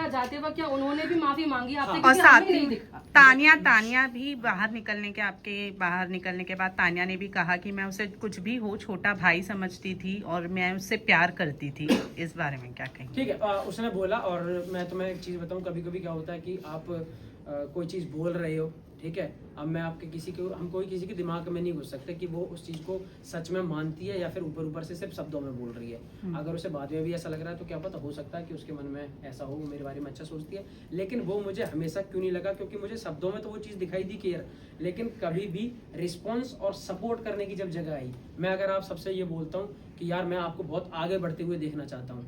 जाते वक्त क्या उन्होंने भी माफी मांगी आपसे? और क्योंकि साथ हमें नहीं ही दिखा। तानिया भी बाहर निकलने के बाद तानिया ने भी कहा कि मैं उसे कुछ भी हो छोटा भाई समझती थी और मैं उससे प्यार करती थी। इस बारे में क्या कहेंगे? ठीक है, उसने बोला। और मैं तुम्हें एक चीज़ बताऊं, कभी कभी क्या होता है कि आप कोई चीज़ बोल रहे हो, ठीक है, अब मैं आपके हम कोई किसी के दिमाग में नहीं घुस सकते कि वो उस चीज़ को सच में मानती है या फिर ऊपर ऊपर से सिर्फ शब्दों में बोल रही है। अगर उसे बाद में भी ऐसा लग रहा है तो क्या पता, हो सकता है कि उसके मन में ऐसा हो, वो मेरे बारे में अच्छा सोचती है। लेकिन वो मुझे हमेशा क्यों नहीं लगा, क्योंकि मुझे शब्दों में तो वो चीज़ दिखाई दी क्लियर, लेकिन कभी भी रिस्पॉन्स और सपोर्ट करने की जब जगह आई, मैं अगर आप सबसे ये बोलता हूँ कि यार मैं आपको बहुत आगे बढ़ते हुए देखना चाहता हूँ,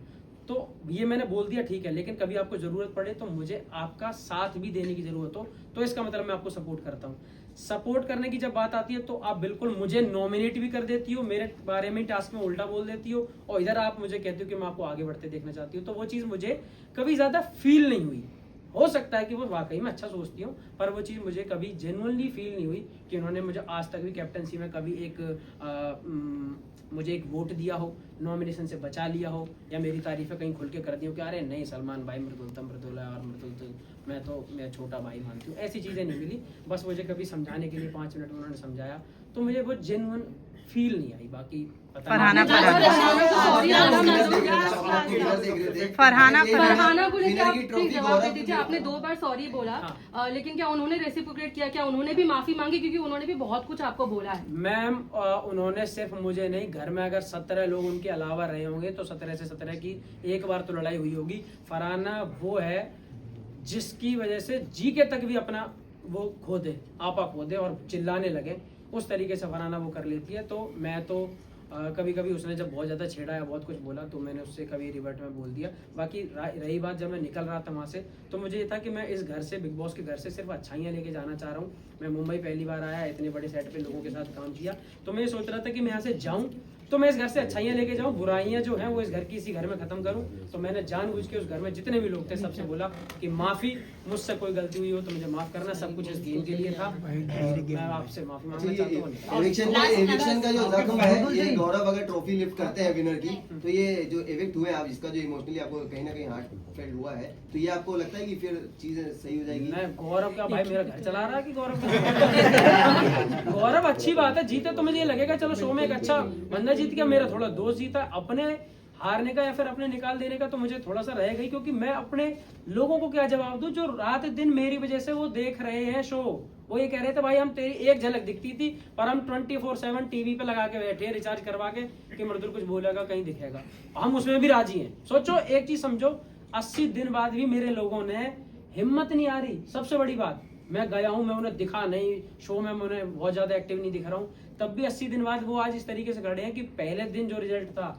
तो ये मैंने बोल दिया ठीक है, लेकिन कभी आपको जरूरत पड़े तो मुझे आपका साथ भी देने की जरूरत हो, तो इसका मतलब मैं आपको सपोर्ट करता हूँ। सपोर्ट करने की जब बात आती है तो आप बिल्कुल मुझे नॉमिनेट भी कर देती हो, मेरे बारे में टास्क में उल्टा बोल देती हो, और इधर आप मुझे कहती हो कि मैं आपको आगे बढ़ते देखना चाहती हूँ। तो वो चीज़ मुझे कभी ज़्यादा फील नहीं हुई। हो सकता है कि वो वाकई में अच्छा सोचती हूँ, पर वो चीज़ मुझे कभी जेन्युइनली फील नहीं हुई कि उन्होंने मुझे आज तक भी कैप्टनसी में कभी मुझे एक वोट दिया हो, नॉमिनेशन से बचा लिया हो, या मेरी तारीफें कहीं खुल के कर दी हो कि अरे नहीं सलमान भाई मृदुल है और मृदुल तो मैं छोटा भाई मानती हूँ। ऐसी चीज़ें नहीं मिली। बस मुझे कभी समझाने के लिए 5 मिनट में उन्होंने समझाया तो मुझे वो जेन्युइन फील नहीं आई। बाकी फरहाना को लेकर आप प्लीज जवाब दे दीजिए। आपने 2 बार सॉरी बोला, लेकिन क्या उन्होंने रेसिप्रोकेट किया? क्या उन्होंने भी माफी मांगी? क्योंकि उन्होंने भी बहुत कुछ आपको बोला है। मैम, उन्होंने सिर्फ मुझे नहीं, घर में अगर 17 लोग उनके अलावा रहे होंगे तो 17 से 17 की एक बार तो लड़ाई हुई होगी। फरहाना वो है जिसकी वजह से जी के तक भी अपना वो खो दे, आपा खो दे और चिल्लाने लगे, उस तरीके से फरहाना वो कर लेती है। तो मैं तो कभी कभी उसने जब बहुत ज़्यादा छेड़ा या बहुत कुछ बोला तो मैंने उससे कभी रिवर्ट में बोल दिया। बाकी रही बात जब मैं निकल रहा था वहाँ से, तो मुझे ये था कि मैं इस घर से, बिग बॉस के घर से सिर्फ अच्छाइयाँ लेके जाना चाह रहा हूँ। मैं मुंबई पहली बार आया, इतने बड़े सेट पे लोगों के साथ काम किया, तो मैं ये सोच रहा था कि मैं यहाँ से जाऊँ तो मैं इस घर से अच्छाइयाँ लेके जाऊँ, बुराइयाँ जो हैं वो इस घर की इसी घर में खत्म करूँ। तो मैंने जानबूझ के उस घर में जितने भी लोग थे सबसे बोला कि माफ़ी, मुझसे कोई गलती हुई हो तो मुझे माफ़ करना, सब कुछ इस गेम के लिए था, मैं आपसे माफ़ी मांगना चाहता हूँ। एविक्शन का जो रकम है, ये गौरव अगर ट्रॉफी लिफ्ट करते हैं विनर की, तो ये जो एविक्ट हुए आप, इसका जो इमोशनली आपको कहीं ना कहीं हार्ट फेल हुआ है, तो ये आपको लगता है कि फिर चीजें सही हो जाएगी? मैं गौरव का भाई मेरा घर चला रहा है कि गौरव अच्छी बात है, जीते तो मुझे ये लगेगा चलो शो में एक अच्छा बंदा जीत गया, मेरा थोड़ा दोस्त जीता। अपने हारने का या फिर अपने निकाल देने का तो मुझे थोड़ा सा रहेगा ही, क्योंकि मैं अपने लोगों को क्या जवाब दूं जो रात दिन मेरी वजह से वो देख रहे हैं शो। वो ये कह रहे थे भाई हम तेरी एक झलक दिखती थी, पर हम 24/7 टीवी पे लगा के बैठे रिचार्ज करवा के कि मृदुल कुछ बोलेगा कहीं दिखेगा, हम उसमें भी राजी हैं। सोचो, एक चीज समझो, 80 दिन बाद भी मेरे लोगों ने हिम्मत नहीं आ रही। सबसे बड़ी बात, मैं गया हूं, मैं उन्हें दिखा नहीं, शो में मैं उन्हें बहुत ज्यादा एक्टिव नहीं दिख रहा हूं, तब भी 80 दिन बाद वो आज इस तरीके से खड़े हैं कि पहले दिन जो रिजल्ट था